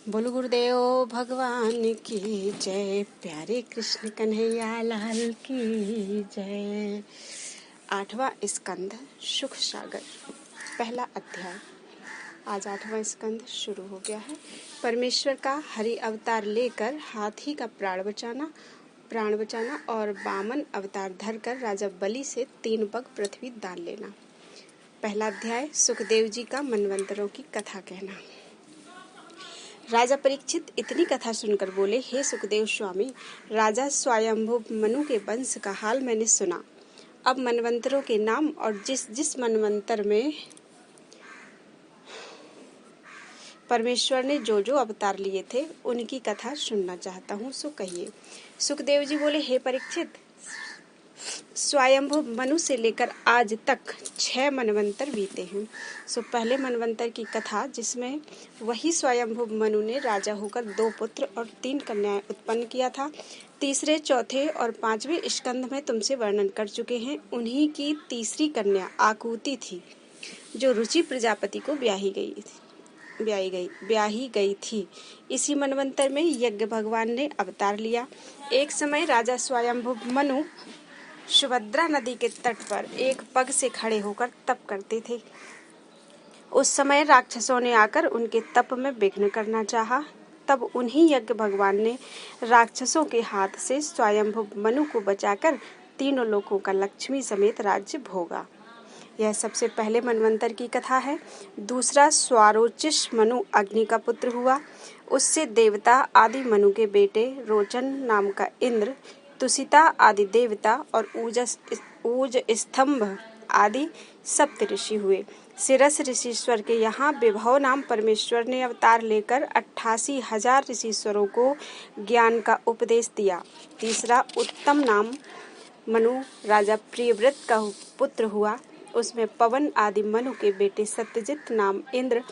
बोल गुरुदेव भगवान की जय, प्यारे कृष्ण कन्हैया लाल की जय। 8वां स्कंद सुख सागर, पहला अध्याय। आज 8वां स्कंद शुरू हो गया है। परमेश्वर का हरि अवतार लेकर हाथी का प्राण बचाना और वामन अवतार धरकर राजा बलि से 3 पग पृथ्वी दान लेना। पहला अध्याय। सुखदेव जी का मनवंतरों की कथा कहना। राजा परीक्षित इतनी कथा सुनकर बोले, हे सुखदेव स्वामी, राजा स्वयंभू मनु के वंश का हाल मैंने सुना। अब मनवंतरों के नाम और जिस जिस मनवंतर में परमेश्वर ने जो जो अवतार लिए थे उनकी कथा सुनना चाहता हूँ, सो कहिए। सुखदेव जी बोले, हे परीक्षित, स्वयंभू मनु से लेकर आज तक 6 मनवंतर बीते हैं। सो पहले मनवंतर की कथा, जिसमें वही स्वयंभू मनु ने राजा होकर 2 पुत्र और 3 कन्याएं उत्पन्न किया था, तीसरे, चौथे और 5वें स्कंद में तुमसे वर्णन कर चुके हैं। उन्हीं की तीसरी कन्या आकुति थी, जो रुचि प्रजापति को ब्याही गई थी। इसी मनवंतर में यज्ञ भगवान ने अवतार लिया। एक समय राजा स्वयंभू मनु सुभद्रा नदी के तट पर एक पग से खड़े होकर तप करते थे। उस समय राक्षसों ने आकर उनके तप में विघ्न करना चाहा। तब उन्हीं यज्ञ भगवान ने राक्षसों के हाथ से स्वयंभू मनु को बचाकर 3 लोकों का लक्ष्मी समेत राज्य भोगा। यह सबसे पहले मनवंतर की कथा है। दूसरा, स्वारोचिष मनु अग्नि का पुत्र हुआ। उससे देवता आदि मनु के बेटे रोचन नाम का इंद्र, तुषिता आदि देवता और ऊज स्तंभ आदि सप्त ऋषि हुए। सिरस ऋषिश्वर के यहाँ विभव नाम परमेश्वर ने अवतार लेकर 88,000 ऋषिश्वरों को ज्ञान का उपदेश दिया। तीसरा, उत्तम नाम मनु राजा प्रियव्रत का पुत्र हुआ। उसमें पवन आदि मनु के बेटे सत्यजित नाम इंद्र,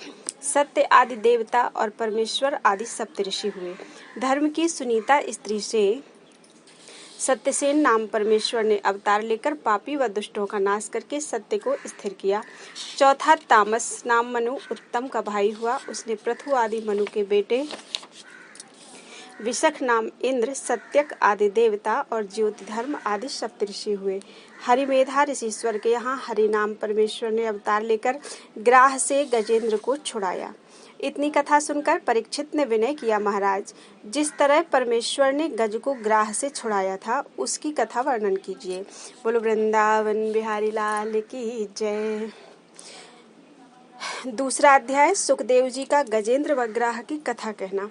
सत्य आदि देवता और परमेश्वर आदि सप्त ऋषि हुए। धर्म की सुनीता स्त्री से सत्यसेन नाम परमेश्वर ने अवतार लेकर पापी व दुष्टों का नाश करके सत्य को स्थिर किया। चौथा, तामस नाम मनु उत्तम का भाई हुआ। उसने पृथु आदि मनु के बेटे विशख नाम इंद्र, सत्यक आदि देवता और ज्योति धर्म आदि सप्तऋषि हुए। हरिमेधा ऋषिश्वर के यहाँ हरि नाम परमेश्वर ने अवतार लेकर ग्राह से गजेंद्र को छुड़ाया। इतनी कथा सुनकर परीक्षित ने विनय किया, महाराज, जिस तरह परमेश्वर ने गज को ग्राह से छुड़ाया था उसकी कथा वर्णन कीजिए। बोलो वृंदावन बिहारी लाल की जय। दूसरा अध्याय। सुखदेव जी का गजेंद्र व ग्राह की कथा कहना।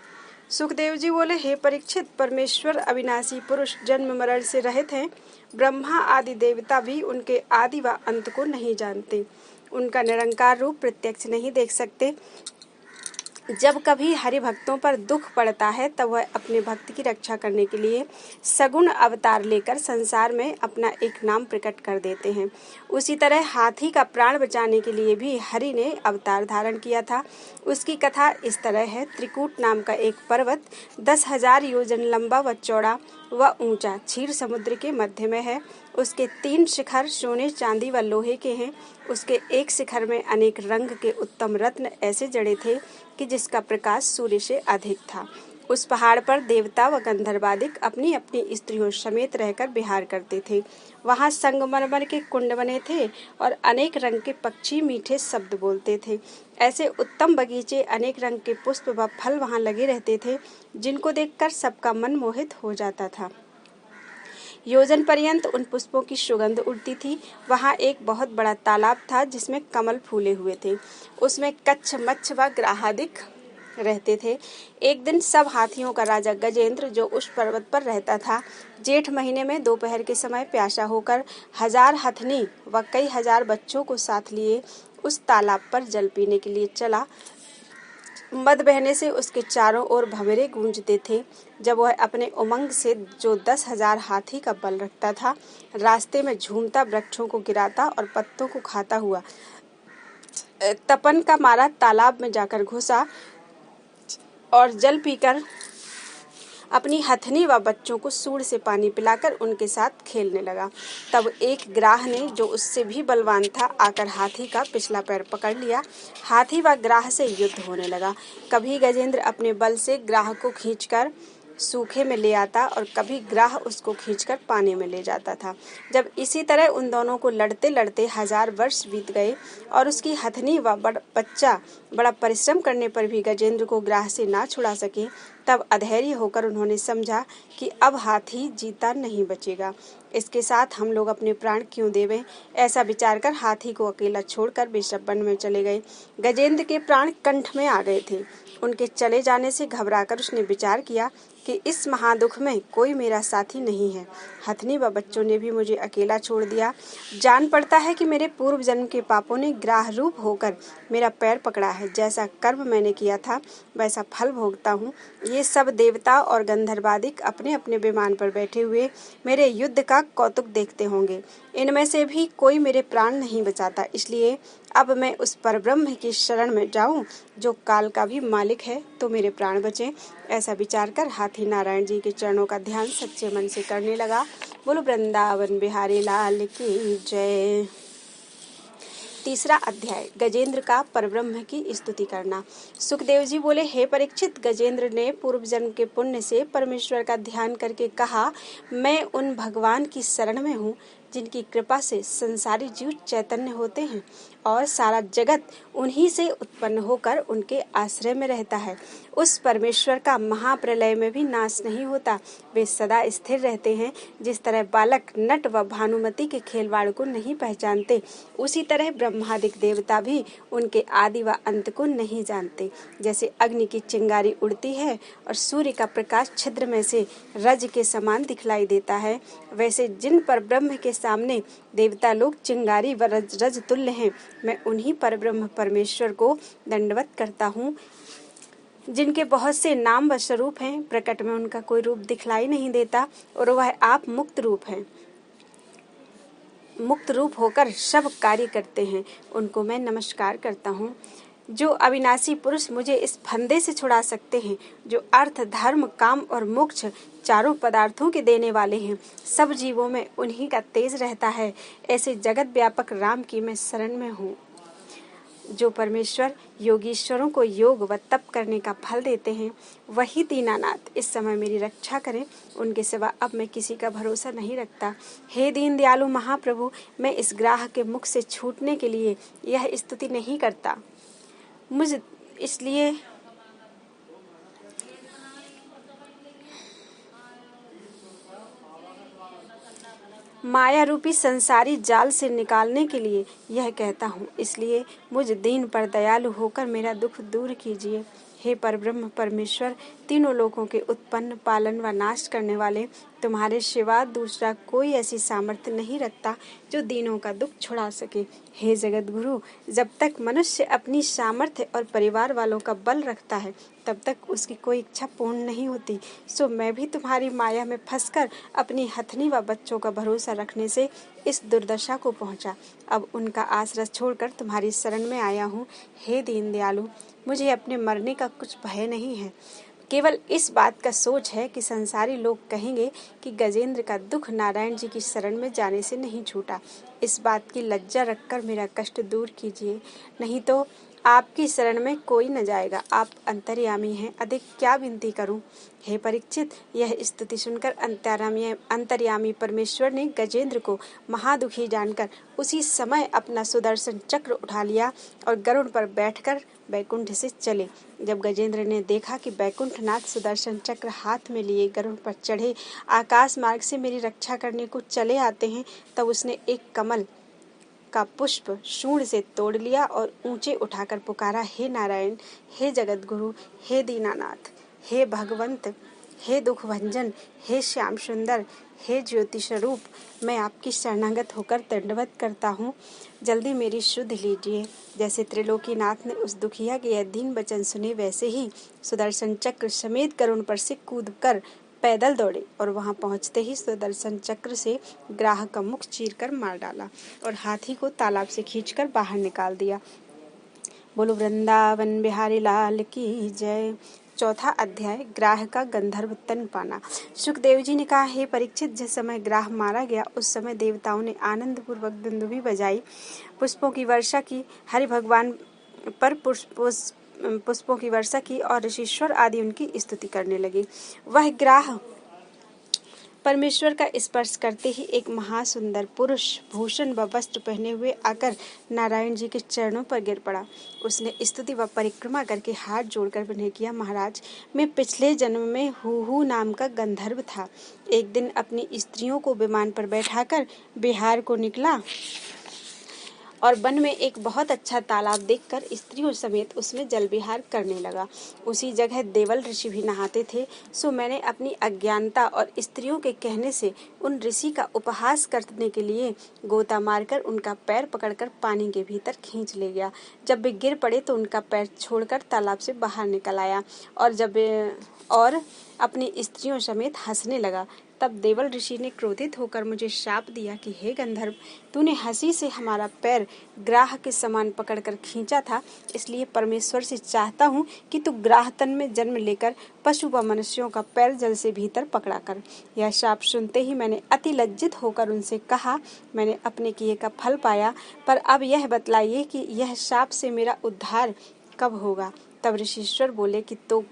सुखदेव जी बोले, हे परीक्षित, परमेश्वर अविनाशी पुरुष जन्म मरण से रहित हैं। ब्रह्मा आदि देवता भी उनके आदि व अंत को नहीं जानते, उनका निरंकार रूप प्रत्यक्ष नहीं देख सकते। जब कभी हरि भक्तों पर दुख पड़ता है तब वह अपने भक्त की रक्षा करने के लिए सगुण अवतार लेकर संसार में अपना एक नाम प्रकट कर देते हैं। उसी तरह हाथी का प्राण बचाने के लिए भी हरि ने अवतार धारण किया था। उसकी कथा इस तरह है। त्रिकूट नाम का एक पर्वत 10,000 योजन लंबा व चौड़ा व ऊंचा क्षीर समुद्र के मध्य में है। उसके 3 शिखर सोने, चांदी व लोहे के हैं। उसके एक शिखर में अनेक रंग के उत्तम रत्न ऐसे जड़े थे कि जिसका प्रकाश सूर्य से अधिक था। उस पहाड़ पर देवता व गंधर्वादिक अपनी अपनी स्त्रियों समेत रहकर विहार करते थे। वहाँ संगमरमर के कुंड बने थे और अनेक रंग के पक्षी मीठे शब्द बोलते थे। ऐसे उत्तम बगीचे, अनेक रंग के पुष्प व फल वहाँ लगे रहते थे, जिनको देखकर सबका मन मोहित हो जाता था। योजन पर्यंत उन पुष्पों की सुगंध उड़ती थी। वहाँ एक बहुत बड़ा तालाब था जिसमें कमल फूले हुए थे। उसमें कच्छ, मच्छ व ग्राहादिक रहते थे। एक दिन सब हाथियों का राजा गजेंद्र, जो उस पर्वत पर रहता था, जेठ महीने में दोपहर के समय प्यासा होकर 1000 हथनी व कई हजार बच्चों को साथ लिए उस तालाब पर जल पीने के लिए चला। मद बहने से उसके चारों ओर भंवरे गूंजते थे। जब वह अपने उमंग से, जो 10,000 हाथी का बल रखता था, रास्ते में झूमता, वृक्षों को गिराता और पत्तों को खाता हुआ तपन का मारा तालाब में जाकर घुसा और जल पीकर अपनी हथनी व बच्चों को सूंड से पानी पिलाकर उनके साथ खेलने लगा। तब एक ग्राह ने, जो उससे भी बलवान था, आकर हाथी का पिछला पैर पकड़ लिया। हाथी व ग्राह से युद्ध होने लगा। कभी गजेंद्र अपने बल से ग्राह को खींचकर सूखे में ले आता और कभी ग्राह उसको खींचकर पानी में ले जाता था। जब इसी तरह उन दोनों को लड़ते लड़ते 1000 वर्ष बीत गए और उसकी हथनी व बच्चा बड़ा परिश्रम करने पर भी गजेंद्र को ग्राह से ना छुड़ा सके, तब अधैर्य होकर उन्होंने समझा कि अब हाथी जीता नहीं बचेगा। इसके साथ हम लोग अपने प्राण क्यों देवें। ऐसा विचार कर हाथी को अकेला छोड़कर बेशक वन में चले गए। गजेंद्र के प्राण कंठ में आ गए थे। उनके चले जाने से घबराकर उसने विचार किया कि इस महादुख में कोई मेरा साथी नहीं है। हथनी व बच्चों ने भी मुझे अकेला छोड़ दिया। जान पड़ता है कि मेरे पूर्व जन्म के पापों ने ग्राह रूप होकर मेरा पैर पकड़ा है। जैसा कर्म मैंने किया था वैसा फल भोगता हूँ। ये सब देवता और गंधर्वादिक अपने अपने विमान पर बैठे हुए मेरे युद्ध का कौतुक देखते होंगे। इनमें से भी कोई मेरे प्राण नहीं बचाता। इसलिए अब मैं उस परब्रह्म की शरण में जाऊं जो काल का भी मालिक है, तो मेरे प्राण बचे। ऐसा विचार कर हाथी नारायण जी के चरणों का ध्यान सच्चे मन से करने लगा। बोलो वृंदावन बिहारी लाल की जय। तीसरा अध्याय, गजेंद्र का परब्रह्म की स्तुति करना। सुखदेव जी बोले, हे परीक्षित, गजेंद्र ने पूर्व जन्म के पुण्य से परमेश्वर का ध्यान करके कहा, मैं उन भगवान की शरण में हूँ जिनकी कृपा से संसारी जीव चैतन्य होते हैं और सारा जगत उन्हीं से उत्पन्न होकर उनके आश्रय में रहता है। उस परमेश्वर का महाप्रलय में भी नाश नहीं होता। वे सदा स्थिर रहते हैं। जिस तरह बालक नट व भानुमति के खेलवाड़ को नहीं पहचानते, उसी तरह ब्रह्मादिक देवता भी उनके आदि व अंत को नहीं जानते। जैसे अग्नि की चिंगारी उड़ती है और सूर्य का प्रकाश छिद्र में से रज के समान दिखलाई देता है, वैसे जिन पर ब्रह्म के सामने देवता लोग चिंगारी व रज तुल्य हैं, मैं उन्हीं परब्रह्म परमेश्वर को दंडवत करता हूँ जिनके बहुत से नाम व स्वरूप हैं। प्रकट में उनका कोई रूप दिखलाई नहीं देता और वह आप मुक्त रूप हैं। मुक्त रूप होकर सब कार्य करते हैं, उनको मैं नमस्कार करता हूँ। जो अविनाशी पुरुष मुझे इस फंदे से छुड़ा सकते हैं, जो अर्थ धर्म काम और मोक्ष चारों पदार्थों के देने वाले हैं, सब जीवों में उन्हीं का तेज रहता है, ऐसे जगत व्यापक राम की मैं शरण में हूँ। जो परमेश्वर योगीश्वरों को योग व तप करने का फल देते हैं, वही दीनानाथ इस समय मेरी रक्षा करें। उनके सिवा अब मैं किसी का भरोसा नहीं रखता। हे दीन दयालु महाप्रभु, मैं इस ग्राह के मुख से छूटने के लिए यह स्तुति नहीं करता। मुझ इसलिए माया रूपी संसारी जाल से निकालने के लिए यह कहता हूँ। इसलिए मुझ दीन पर दयालु होकर मेरा दुख दूर कीजिए। हे परब्रह्म परमेश्वर, तीनों लोकों के उत्पन्न पालन व नाश करने वाले, तुम्हारे सिवा दूसरा कोई ऐसी सामर्थ्य नहीं रखता जो दीनों का दुख छुड़ा सके। हे जगत गुरु, जब तक मनुष्य अपनी सामर्थ्य और परिवार वालों का बल रखता है, तब तक उसकी कोई इच्छा पूर्ण नहीं होती। सो मैं भी तुम्हारी माया में फंसकर अपनी हथनी व बच्चों का भरोसा रखने से इस दुर्दशा को पहुंचा। अब उनका आश्रय छोड़कर तुम्हारी शरण में आया हूँ। हे दीन दयालु, मुझे अपने मरने का कुछ भय नहीं है। केवल इस बात का सोच है कि संसारी लोग कहेंगे कि गजेंद्र का दुख नारायण जी की शरण में जाने से नहीं छूटा। इस बात की लज्जा रखकर मेरा कष्ट दूर कीजिए, नहीं तो आपकी शरण में कोई न जाएगा। आप अंतर्यामी हैं, अधिक क्या विनती करूं। हे परीक्षित, यह स्तुति सुनकर अंतर्यामी परमेश्वर ने गजेंद्र को महादुखी जानकर उसी समय अपना सुदर्शन चक्र उठा लिया और गरुड़ पर बैठकर बैकुंठ से चले। जब गजेंद्र ने देखा कि बैकुंठनाथ सुदर्शन चक्र हाथ में लिए गरुड़ पर चढ़े आकाश मार्ग से मेरी रक्षा करने को चले आते हैं, तब उसने एक कमल का पुष्प शूंड से तोड़ लिया और ऊंचे उठाकर पुकारा, हे नारायण, हे जगत गुरु, हे दीनानाथ, हे भगवंत, हे दुख भंजन, हे श्याम सुंदर, हे ज्योति स्वरूप, मैं आपकी शरणागत होकर दंडवत करता हूँ। जल्दी मेरी शुद्ध लीजिए। जैसे त्रिलोकीनाथ ने उस दुखिया के यह दीन वचन सुने, वैसे ही सुदर्शन चक्र समेत गरुड़ पर से कूद कर पैदल दौड़े और वहां पहुंचते ही सुदर्शन चक्र से ग्राह का मुख चीरकर मार डाला और हाथी को तालाब से खींचकर बाहर निकाल दिया। बोलो वृंदावन बिहारी लाल की जय। चौथा अध्याय ग्राह का गंधर्व तन पाना। सुखदेव जी ने कहा, हे परीक्षित, जिस समय ग्राह मारा गया उस समय देवताओं ने आनंद पूर्वक दुंदुभी बजाई, पुष्पों की वर्षा की, हरि भगवान पर पुष्पों की वर्षा की और ऋषीश्वर आदि उनकी स्तुति करने लगे। वह ग्राह परमेश्वर का स्पर्श करते ही एक महासुंदर पुरुष भूषण व वस्त्र पहने हुए आकर नारायण जी के चरणों पर गिर पड़ा। उसने स्तुति व परिक्रमा करके हाथ जोड़कर विनय किया, महाराज, मैं पिछले जन्म में हूहू नाम का गंधर्व था। एक दिन अपनी स्त्रियों को विमान पर बैठाकर बिहार को निकला और वन में एक बहुत अच्छा तालाब देखकर स्त्रियों समेत उसमें जल विहार करने लगा। उसी जगह देवल ऋषि भी नहाते थे। सो मैंने अपनी अज्ञानता और स्त्रियों के कहने से उन ऋषि का उपहास करने के लिए गोता मारकर उनका पैर पकड़कर पानी के भीतर खींच ले गया। जब वे गिर पड़े तो उनका पैर छोड़कर तालाब से बाहर निकल आया और अपनी स्त्रियों समेत हंसने लगा। तब देवल ऋषि ने क्रोधित होकर मुझे शाप दिया कि हे गंधर्व, तूने हंसी से हमारा पैर ग्राह के समान पकड़कर खींचा था, इसलिए परमेश्वर से चाहता हूँ कि तू ग्राह तन में जन्म लेकर पशु व मनुष्यों का पैर जल से भीतर पकड़ा कर। यह शाप सुनते ही मैंने अति लज्जित होकर उनसे कहा, मैंने अपने किए का फल पाया, पर अब यह बतलाइए कि यह शाप से मेरा उद्धार कब होगा। तब ऋषीश्वर बोले कि तू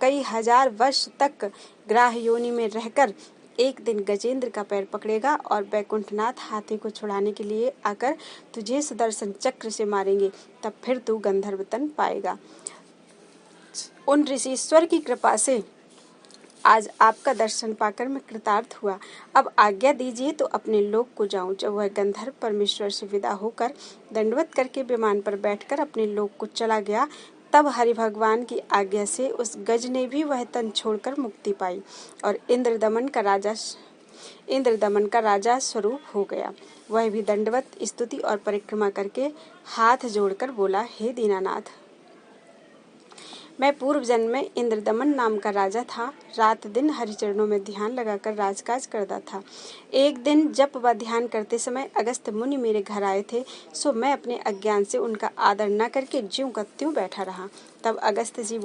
कई हजार वर्ष तक ग्राह योनि में रहकर एक दिन गजेंद्र का पैर पकड़ेगा और वैकुंठनाथ हाथी को छुड़ाने के लिए आकर तुझे सुदर्शन चक्र से मारेंगे, तब फिर तू गंधर्व तन पाएगा। उन ऋषीश्वर की कृपा से आज आपका दर्शन पाकर मैं कृतार्थ हुआ। अब आज्ञा दीजिए तो अपने लोक को जाऊं। जब वह गंधर्व परमेश्वर से विदा होकर दंडवत करके विमान पर बैठकर अपने लोक को चला गया, तब हरि भगवान की आज्ञा से उस गज ने भी वह तन छोड़कर मुक्ति पाई और इंद्रदमन का राजा स्वरूप हो गया। वह भी दंडवत स्तुति और परिक्रमा करके हाथ जोड़कर बोला, हे दीनानाथ, मैं पूर्व जन्म में इंद्रदमन नाम का राजा था। रात दिन हरिचरणों में ध्यान लगाकर राजकाज करता था। एक दिन जप व ध्यान करते समय अगस्त्य मुनि मेरे घर आए थे। सो मैं अपने अज्ञान से उनका आदर न करके ज्यों का त्यों बैठा रहा। तब अगस्त्य जी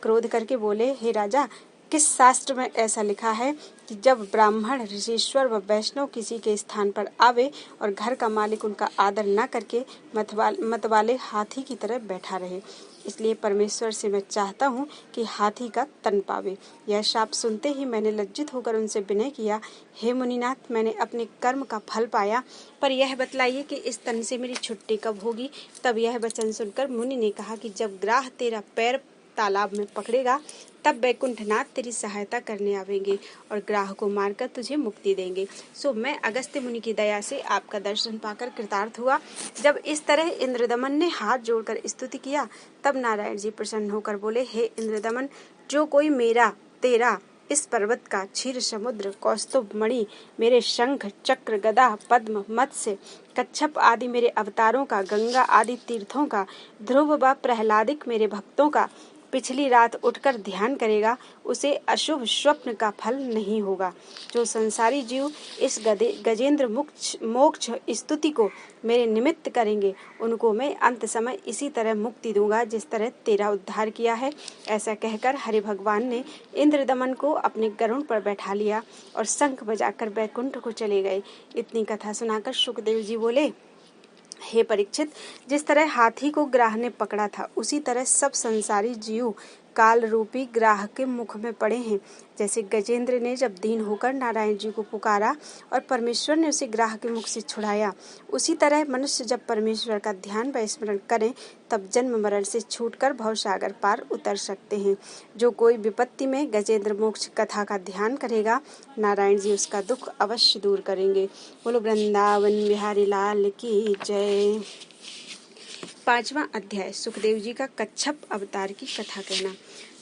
क्रोध करके बोले, हे राजा, किस शास्त्र में ऐसा लिखा है कि जब ब्राह्मण, ऋषीश्वर व वैष्णव किसी के स्थान पर आवे और घर का मालिक उनका आदर न करके मतवाले हाथी की तरह बैठा रहे। इसलिए परमेश्वर से मैं चाहता हूँ कि हाथी का तन पावे। यह शाप सुनते ही मैंने लज्जित होकर उनसे विनय किया, हे मुनिनाथ, मैंने अपने कर्म का फल पाया, पर यह बतलाइए कि इस तन से मेरी छुट्टी कब होगी। तब यह वचन सुनकर मुनि ने कहा कि जब ग्राह तेरा पैर तालाब में पकड़ेगा तब वैकुंठनाथ तेरी सहायता करने आवेंगे और ग्राह को मारकर तुझे मुक्ति देंगे। सो मैं अगस्त्य मुनि की दया से आपका दर्शन पाकर कृतार्थ हुआ। जब इस तरह इंद्रदमन ने हाथ जोड़कर स्तुति किया, तब नारायण जी प्रसन्न होकर बोले, हे इंद्रदमन, जो कोई मेरा तेरा इस पर्वत का, क्षीर समुद्र, कौस्तुभ मणि, मेरे शंख, चक्र, गदा, पद्म, मत्स्य, कच्छप आदि मेरे अवतारों का, गंगा आदि तीर्थों का, ध्रुव व प्रहलादिक मेरे भक्तों का पिछली रात उठकर ध्यान करेगा, उसे अशुभ स्वप्न का फल नहीं होगा। जो संसारी जीव इस गजेंद्र मोक्ष स्तुति को मेरे निमित्त करेंगे, उनको मैं अंत समय इसी तरह मुक्ति दूंगा जिस तरह तेरा उद्धार किया है। ऐसा कहकर हरि भगवान ने इंद्रदमन को अपने गरुड़ पर बैठा लिया और शंख बजाकर बैकुंठ को चले गए। इतनी कथा सुनाकर सुखदेव जी बोले, हे परीक्षित, जिस तरह हाथी को ग्राह ने पकड़ा था, उसी तरह सब संसारी जीव काल रूपी ग्राह के मुख में पड़े हैं। जैसे गजेंद्र ने जब दीन होकर नारायण जी को पुकारा और परमेश्वर ने उसे ग्राह के मुख से छुड़ाया, उसी तरह मनुष्य जब परमेश्वर का ध्यान व स्मरण करें तब जन्म मरण से छूटकर भवसागर पार उतर सकते हैं। जो कोई विपत्ति में गजेंद्र मोक्ष कथा का ध्यान करेगा, नारायण जी उसका दुख अवश्य दूर करेंगे। बोलो वृंदावन बिहारी लाल की जय। 5वां अध्याय सुखदेव जी का कच्छप अवतार की कथा कहना।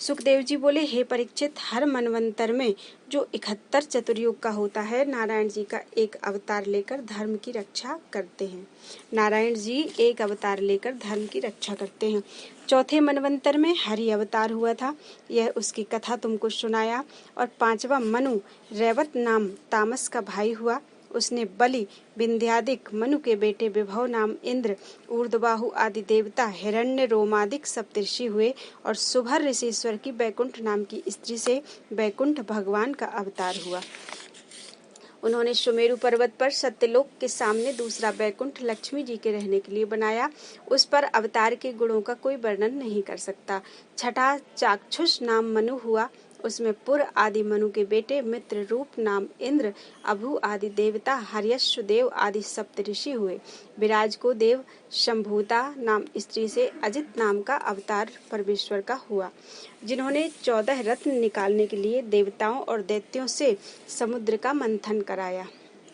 सुखदेव जी बोले, हे परीक्षित, हर मनवंतर में जो 71 चतुर्युग का होता है, नारायण जी का एक अवतार लेकर धर्म की रक्षा करते हैं। नारायण जी एक अवतार लेकर धर्म की रक्षा करते हैं। चौथे मनवंतर में हरि अवतार हुआ था, यह उसकी कथा तुमको सुनाया। और 5वां मनु रैवत नाम तामस का भाई हुआ, उसने बलि, विंध्यादिक, मनु के बेटे विभव नाम इंद्र, ऊर्ध्वबाहु आदि देवता, हिरण्य रोमादिक सप्तर्षि हुए और सुभर ऋषिश्वर की बैकुंठ नाम की स्त्री से बैकुंठ भगवान का अवतार हुआ। उन्होंने सुमेरु पर्वत पर सत्यलोक के सामने दूसरा बैकुंठ लक्ष्मी जी के रहने के लिए बनाया। उस पर अवतार के गुणों का कोई वर्णन नहीं कर सकता। छठा चाक्षुष नाम मनु हुआ। उसमें पुर आदि मनु के बेटे, मित्र रूप नाम इंद्र, अभु आदि देवता, हर्यश्व देव आदि सप्तऋषि हुए। विराज को देव शंभुता नाम स्त्री से अजित नाम का अवतार परमेश्वर का हुआ, जिन्होंने 14 रत्न निकालने के लिए देवताओं और दैत्यों से समुद्र का मंथन कराया।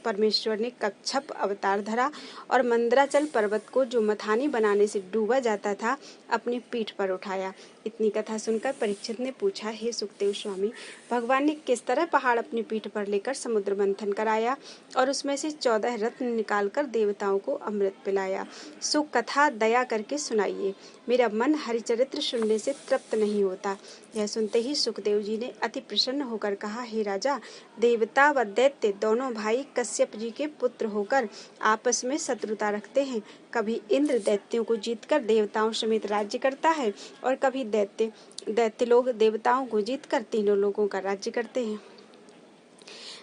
परमेश्वर ने कच्छप अवतार धरा और मंदराचल पर्वत को, जो मथानी बनाने से डूबा जाता था, अपनी पीठ पर उठाया। इतनी कथा सुनकर परीक्षित ने पूछा, हे सुखदेव स्वामी, भगवान ने किस तरह पहाड़ अपनी पीठ पर लेकर समुद्र मंथन कराया और उसमें से 14 रत्न निकालकर देवताओं को अमृत पिलाया? सो कथा दया करके सुनाइए, मेरा मन हरिचरित्र सुनने से तृप्त नहीं होता। यह सुनते ही सुखदेव जी ने अति प्रसन्न होकर कहा, हे राजा, देवता व दैत्य दोनों भाई कश्यप जी के पुत्र होकर आपस में शत्रुता रखते हैं। कभी इंद्र दैत्यों को जीतकर देवताओं समेत राज्य करता है और कभी दैत्य लोग देवताओं को जीतकर तीनों लोगों का राज्य करते हैं।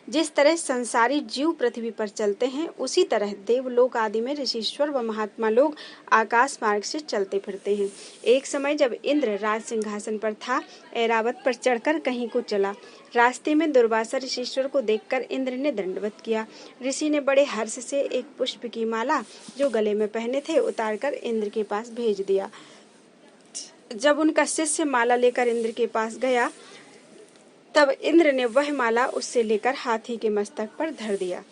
जिस तरह संसारी जीव पृथ्वी पर चलते हैं, उसी तरह देवलोक आदि में ऋषीश्वर व महात्मा लोग आकाश मार्ग से चलते फिरते हैं। एक समय जब इंद्र राज सिंहासन पर था, ऐरावत पर चढ़कर कहीं को चला। रास्ते में दुर्वासा ऋषीश्वर को देखकर इंद्र ने दंडवत किया। ऋषि ने बड़े हर्ष से एक पुष्प की माला, जो गले में पहने थे, उतारकर इंद्र के पास भेज दिया। जब उनका शिष्य माला लेकर इंद्र के पास गया, तब इंद्र ने वह माला उससे लेकर हाथी के मस्तक पर धर दिया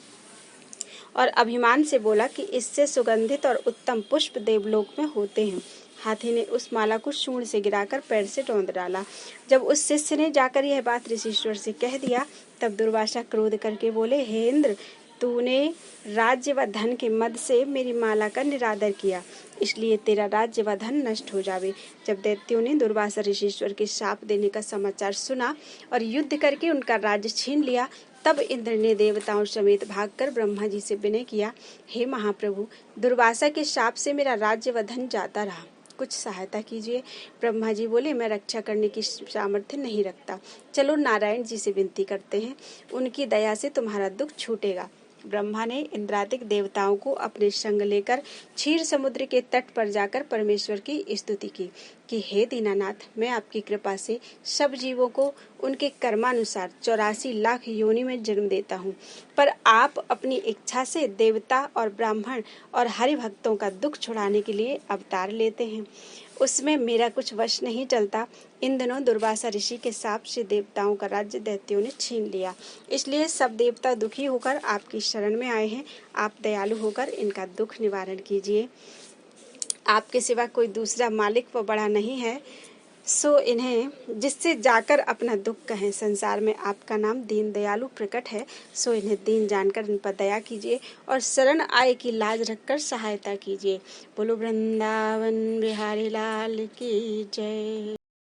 और अभिमान से बोला कि इससे सुगंधित और उत्तम पुष्प देवलोक में होते हैं। हाथी ने उस माला को सूंड से गिराकर पैर से रौंद डाला। जब उस शिष्य ने जाकर यह बात ऋषीश्वर से कह दिया, तब दुर्वासा क्रोध करके बोले, हे इंद्र, तूने राज्य व धन के मद से मेरी माला का निरादर किया, इसलिए तेरा राज्य व धन नष्ट हो जावे। जब दैत्यों ने दुर्वासा ऋषीश्वर के शाप देने का समाचार सुना और युद्ध करके उनका राज्य छीन लिया, तब इंद्र ने देवताओं समेत भागकर ब्रह्मा जी से विनय किया, हे महाप्रभु, दुर्वासा के शाप से मेरा राज्य व धन जाता रहा, कुछ सहायता कीजिए। ब्रह्मा जी बोले, मैं रक्षा करने की सामर्थ्य नहीं रखता, चलो नारायण जी से विनती करते हैं, उनकी दया से तुम्हारा दुख छूटेगा। ब्रह्मा ने इंद्रादिक देवताओं को अपने संग लेकर क्षीर समुद्र के तट पर जाकर परमेश्वर की स्तुति की कि हे दीनानाथ, मैं आपकी कृपा से सब जीवों को उनके कर्मानुसार 84 लाख योनि में जन्म देता हूँ, पर आप अपनी इच्छा से देवता और ब्राह्मण और हरि भक्तों का दुख छुड़ाने के लिए अवतार लेते हैं, उसमें मेरा कुछ वश नहीं चलता। इन दिनों दुर्वासा ऋषि के शाप से देवताओं का राज्य दैत्यों ने छीन लिया, इसलिए सब देवता दुखी होकर आपकी शरण में आए हैं। आप दयालु होकर इनका दुख निवारण कीजिए। आपके सिवा कोई दूसरा मालिक व बड़ा नहीं है, सो इन्हें जिससे जाकर अपना दुख कहें। संसार में आपका नाम दीन दयालु प्रकट है, सो इन्हें दीन जानकर इन पर दया कीजिए और शरण आए की लाज रखकर सहायता कीजिए। बोलो वृंदावन बिहारी लाल की जय।